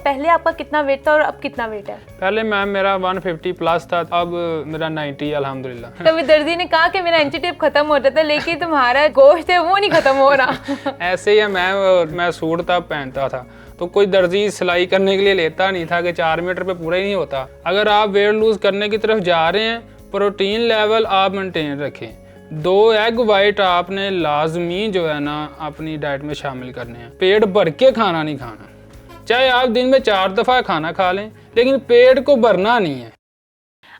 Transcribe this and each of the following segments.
पहले आपका कितना वेट था और अब कितना वेट है? पहले मैम मेरा 150 प्लस था, अब मेरा 90 अल्हम्दुलिल्लाह। कभी दर्जी ने कहा कि मेरा एंटी टेप खत्म हो जाता है, लेकिन तुम्हारा गोश्त है वो नहीं खत्म हो रहा। ऐसे ही है मैम, मैं सूट तब पहनता था तो कोई दर्जी सिलाई करने के लिए लेता नहीं था कि 4 मीटर पे पूरा ही नहीं होता। अगर आप वेट लूज करने की तरफ जा रहे हैं, प्रोटीन लेवल आप मेंटेन रखें। 2 एग वाइट आपने लाजमी जो है ना अपनी डाइट में शामिल करने हैं। पेट भर के खाना नहीं खाना, चाहे आप दिन में 4 दफ़ा खाना खा लें, लेकिन पेट को भरना नहीं है।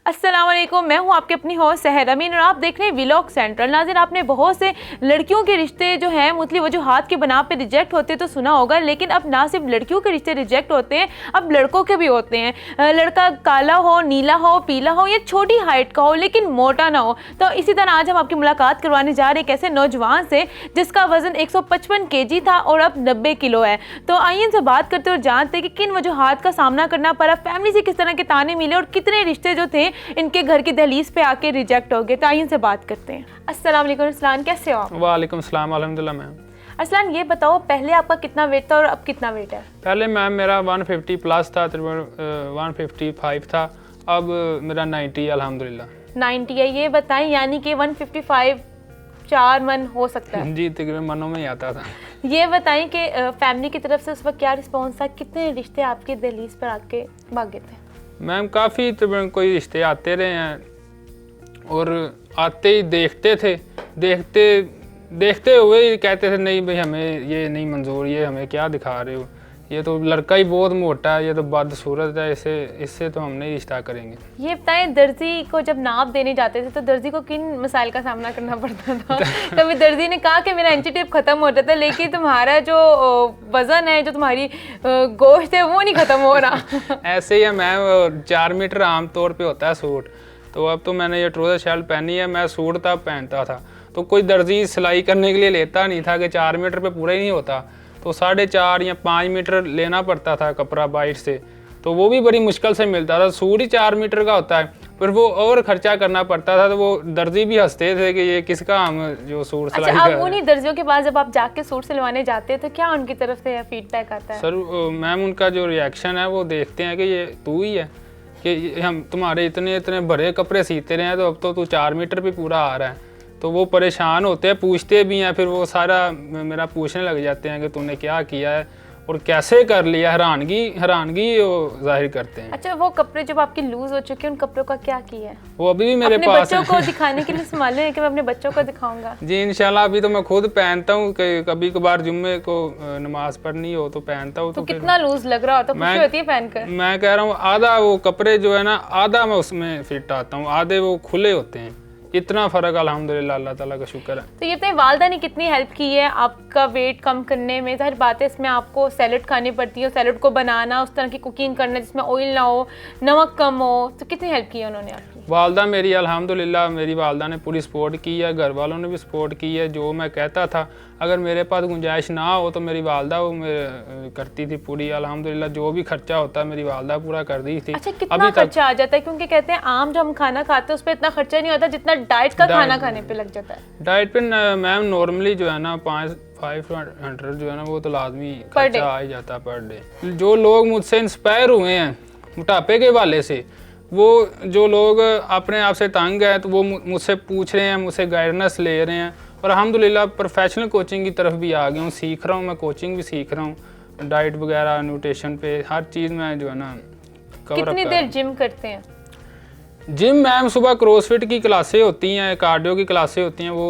अस्सलाम वालेकुम, मैं हूं आपके अपनी होस्ट सहर अमीन और आप देख रहे हैं व्लॉग सेंट्रल। नाज़रीन, आपने बहुत से लड़कियों के रिश्ते जो हैं मुख्तलिफ वजूहात के बना पे रिजेक्ट होते तो सुना होगा, लेकिन अब ना सिर्फ लड़कियों के रिश्ते रिजेक्ट होते हैं, अब लड़कों के भी होते हैं। लड़का काला हो, नीला हो, पीला हो या छोटी हाइट का हो लेकिन मोटा ना हो। तो इसी तरह आज हम आपकी मुलाकात करवाने जा रहे हैं एक ऐसे नौजवान से जिसका वजन 155 kg था और अब 90 किलो है। तो आइए इनसे बात करते और जानते हैं कि किन वजूहात का सामना करना पड़ा, फैमिली से किस तरह के ताने मिले और कितने रिश्ते जो थे इनके घर की दहलीज पे आके रिजेक्ट हो गए। तो आइए इनसे बात करते हैं। अस्सलाम वालेकुम अरसलान, कैसे हो आप? वालेकुम सलाम, अल्हम्दुलिल्लाह मैम। अरसलान, ये बताओ पहले आपका कितना वेट था और अब कितना वेट है? पहले मैम मेरा 150 प्लस था, 155 था, अब मेरा 90 अल्हम्दुलिल्लाह। 90 है, ये बताएं यानी कि 155 4 मन हो सकता है? जी, तकरीबन मनों में ही आता था। ये बताएं कि फैमिली की तरफ से उस वक्त क्या रिस्पॉन्स था, कितने रिश्ते आपके दहलीज पर आके भागे थे? मैम काफ़ी तकरीबन कोई रिश्ते आते रहे हैं और आते ही देखते थे, देखते हुए ही कहते थे नहीं भाई हमें ये नहीं मंजूर, ये हमें क्या दिखा रहे हो, ये तो लड़का ही बहुत मोटा है, ये तो बदसूरत है, इससे तो हम नहीं रिश्ता करेंगे। ये बताएं, दर्जी को जब नाप देने जाते थे तो दर्जी को किन मसाइल का सामना करना पड़ता था? कभी दर्जी ने कहा कि मेरा एंटी टेप खत्म हो जाता है, लेकिन तुम्हारा जो वजन है, जो तुम्हारी गोश्त है वो नहीं खत्म हो रहा। ऐसे ही है मैम, 4 मीटर आमतौर पे होता है सूट, तो अब तो मैंने ये ट्राउजर शर्ट पहनी है। मैं सूट तब पहनता था तो कोई दर्जी सिलाई करने के लिए लेता नहीं था कि 4 मीटर पे पूरा ही नहीं होता, तो 4.5 या 5 मीटर लेना पड़ता था कपड़ा बाइट से, तो वो भी बड़ी मुश्किल से मिलता था। सूट ही 4 मीटर का होता है, फिर वो और खर्चा करना पड़ता था, तो वो दर्जी भी हंसते थे कि ये किसका हम जो सूट सिलाई अच्छा, कर अब उन्हीं दर्जियों के पास जब आप जाके सूट सिलवाने जाते हैं तो क्या उनकी तरफ से फीडबैक आता है? सर मैम उनका जो रिएक्शन है वो देखते हैं कि ये तू ही है, कि हम तुम्हारे इतने बड़े कपड़े सीते रहे हैं, तो अब तो तू 4 मीटर पे पूरा आ रहा है। तो वो परेशान होते हैं, पूछते भी हैं, फिर वो सारा मेरा पूछने लग जाते हैं कि तूने क्या किया है और कैसे कर लिया, हैरानगी वो जाहिर करते हैं। अच्छा, वो कपड़े जब आपके लूज हो चुके हैं, उन कपड़ों का क्या किया है? वो अभी भी मेरे अपने पास बच्चों को दिखाने के लिए संभाले हैं कि मैं अपने बच्चों को दिखाऊंगा? जी इंशाल्लाह, अभी तो मैं खुद पहनता हूँ कि कभी कभार जुम्मे को नमाज पढ़नी हो तो पहनता हूँ। तो कितना लूज लग रहा होता, खुशी होती है पहनकर? मैं कह रहा हूँ आधा वो कपड़े जो है ना, आधा मैं उसमें फिट आता हूँ, आधे वो खुले होते हैं, इतना फ़र्क अल्हम्दुलिल्लाह, अल्लाह ताला का शुक्र है। तो ये अपने वालदा ने कितनी हेल्प की है आपका वेट कम करने में? जाहिर बात है इसमें आपको सैलड खानी पड़ती है, सैलड को बनाना, उस तरह की कुकिंग करना जिसमें ऑयल ना हो, नमक कम हो, तो कितनी हेल्प की है उन्होंने आपकी? वालदा मेरी अल्हम्दुलिल्लाह, मेरी वालदा ने पूरी सपोर्ट की है, घर वालों ने भी सपोर्ट की है। जो मैं कहता था अगर मेरे पास गुंजाइश ना हो तो मेरी वालदा वो मेरे करती थी पूरी, अल्हम्दुलिल्लाह जो भी खर्चा होता है मेरी वालदा पूरा कर दी थी। अच्छा, कितना खर्चा आ जाता है? क्योंकि कहते हैं आम जो हम खाना खाते हैं उस पर इतना खर्चा नहीं होता जितना डाइट का खाना खाने पे लग जाता है। डाइट पे मैम नॉर्मली जो है ना 500 जो है ना वो तो लाजमी खर्चा आ ही जाता है पर डे। जो लोग मुझसे इंस्पायर हुए हैं मोटापे के हवाले से, वो जो लोग अपने आप से तंग है तो वो मुझसे पूछ रहे हैं, मुझसे गाइडेंस ले रहे हैं, और अल्हम्दुलिल्लाह प्रोफेशनल कोचिंग की तरफ भी आ गया हूँ, सीख रहा हूँ, मैं कोचिंग भी सीख रहा हूँ, डाइट वगैरह, न्यूट्रिशन पे हर चीज़ में जो है ना कवर। कितनी देर जिम करते हैं? जिम मैम सुबह क्रॉसफिट की क्लासें होती हैं, कार्डियो की क्लासें होती हैं, वो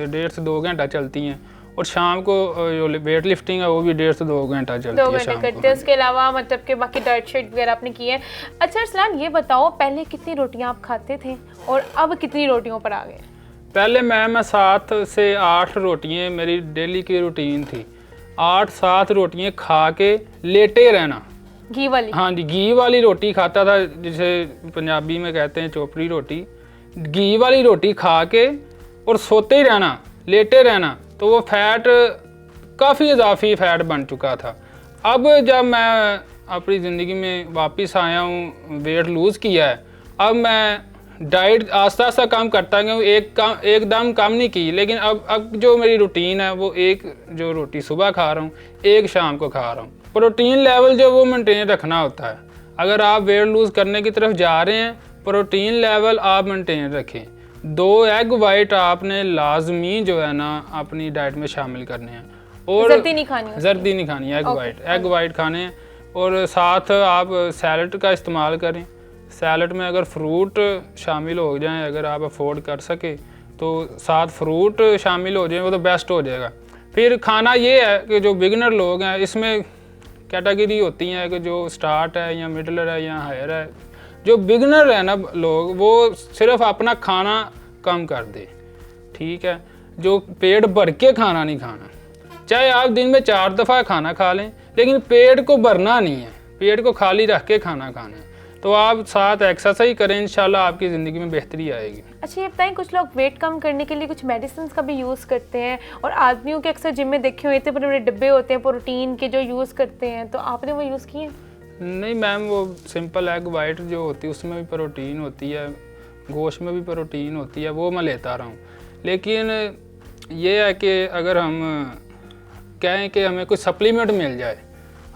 1.5 से 2 घंटा चलती हैं, और शाम को जो वेट लिफ्टिंग है वो भी 1.5 से 2 घंटा चलती है। 2 घंटे करते हैं, उसके अलावा मतलब कि बाकी डाइट शीट वगैरह आपने की है। अच्छा अरसलान, ये बताओ पहले कितनी रोटियां आप खाते थे और अब कितनी रोटियों पर आ गए? पहले मैं 7 से 8 रोटियाँ मेरी डेली की रूटीन थी, 8-7 रोटियाँ खा के लेटे रहना। घी वाली? हाँ जी, घी वाली रोटी खाता था, जिसे पंजाबी में कहते हैं चोपड़ी रोटी। घी वाली रोटी खा के और सोते ही रहना, लेटे रहना, तो वो फैट काफ़ी इजाफी फैट बन चुका था। अब जब मैं अपनी ज़िंदगी में वापस आया हूँ, वेट लूज़ किया है, अब मैं डाइट आस्ता आस्ता कम करता गया हूँ, एकदम कम नहीं की, लेकिन अब जो मेरी रूटीन है वो एक जो रोटी सुबह खा रहा हूँ, एक शाम को खा रहा हूँ। प्रोटीन लेवल जो वो मेंटेन रखना होता है। अगर आप वेट लूज़ करने की तरफ जा रहे हैं, प्रोटीन लेवल आप मेंटेन रखें। 2 एग वाइट आपने लाजमी जो है ना अपनी डाइट में शामिल करने हैं, और जर्दी नहीं खानी, जर्दी नहीं खानी, एग वाइट खाने हैं। और साथ आप सैलड का इस्तेमाल करें। सैलड में अगर फ्रूट शामिल हो जाएं, अगर आप अफोर्ड कर सके तो साथ फ्रूट शामिल हो जाए, वो तो बेस्ट हो जाएगा। फिर खाना ये है कि जो बिगनर लोग हैं, इसमें कैटेगरी होती हैं कि जो स्टार्ट है या मिडलर है या हायर है। जो बिगनर है ना लोग, वो सिर्फ अपना खाना कम कर दे, ठीक है। जो पेट भर के खाना नहीं खाना, चाहे आप दिन में 4 दफ़ा खाना खा लें, लेकिन पेट को भरना नहीं है, पेट को खाली रख के खाना खाना है। तो आप साथ एक्सरसाइज करें, इंशाल्लाह आपकी ज़िंदगी में बेहतरी आएगी। अच्छा ये बताएं, कुछ लोग वेट कम करने के लिए कुछ मेडिसिन का भी यूज़ करते हैं, और आदमियों के अक्सर जिम में देखे हुए इतने बड़े बड़े डिब्बे होते हैं प्रोटीन के जो यूज़ करते हैं, तो आपने वो यूज़ किए? नहीं मैम, वो सिंपल एग वाइट जो होती है उसमें भी प्रोटीन होती है, गोश्त में भी प्रोटीन होती है, वो मैं लेता रहा हूँ। लेकिन ये है कि अगर हम कहें कि हमें कोई सप्लीमेंट मिल जाए,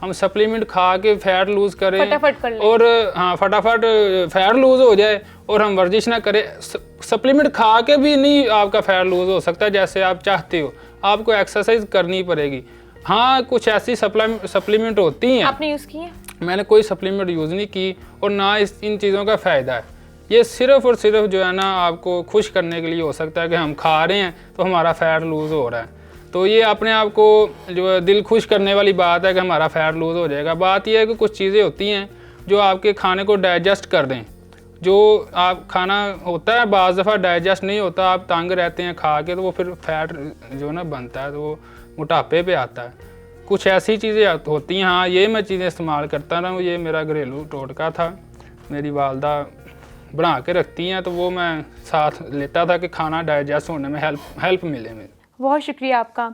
हम सप्लीमेंट खा के फैट लूज़ करें फटाफट कर लें, और हाँ फटाफट फैट लूज़ हो जाए और हम वर्जिश ना करें, सप्लीमेंट खा के भी नहीं आपका फैट लूज़ हो सकता जैसे आप चाहते हो, आपको एक्सरसाइज करनी पड़ेगी। हाँ कुछ ऐसी सप्लीमेंट होती हैं। आपने यूज़ की है? मैंने कोई सप्लीमेंट यूज़ नहीं की, और ना इन चीज़ों का फ़ायदा है। ये सिर्फ़ और सिर्फ जो है ना आपको खुश करने के लिए हो सकता है कि हम खा रहे हैं तो हमारा फ़ैट लूज़ हो रहा है, तो ये अपने आप को जो है दिल खुश करने वाली बात है कि हमारा फ़ैट लूज़ हो जाएगा। बात यह है कि कुछ चीज़ें होती हैं जो आपके खाने को डाइजेस्ट कर दें। जो आप खाना होता है बाज़ दफ़ा डाइजेस्ट नहीं होता, आप तंग रहते हैं खा के, तो वो फिर फैट जो ना बनता है तो वो मोटापे पे आता है। कुछ ऐसी चीज़ें होती हैं। हाँ ये मैं चीज़ें इस्तेमाल करता रहा हूँ, ये मेरा घरेलू टोटका था, मेरी वालदा बना के रखती हैं, तो वो मैं साथ लेता था कि खाना डाइजेस्ट होने में हेल्प मिले मेरी। बहुत शुक्रिया आपका।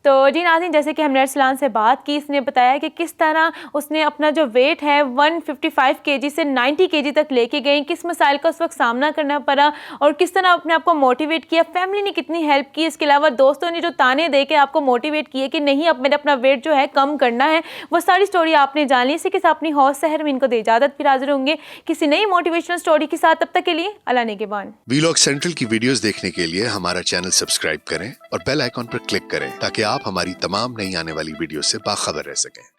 तो जी नाज़रीन, जैसे कि हमने अरसलान से बात की, इसने बताया कि किस तरह उसने अपना जो वेट है 155 केजी से 90 केजी तक लेके गई, किस मसाइल का उस वक्त सामना करना पड़ा और किस तरह अपने आप को मोटिवेट किया, फैमिली ने कितनी हेल्प की, इसके अलावा दोस्तों ने जो ताने दे के आपको मोटिवेट किए कि नहीं अब मैंने अपना वेट जो है कम करना है, वो सारी स्टोरी आपने जान ली। इसी के साथ अपनी हौस सहर में इनको दे इजाज़त, फिर हाजिर होंगे किसी नई मोटिवेशनल स्टोरी के साथ। तब तक के लिए अल्लाह निगहबान। वीलॉग सेंट्रल की वीडियोस देखने के लिए हमारा चैनल सब्सक्राइब करें और बेल आइकॉन पर क्लिक करें ताकि आप हमारी तमाम नई आने वाली वीडियो से बाखबर रह सकें।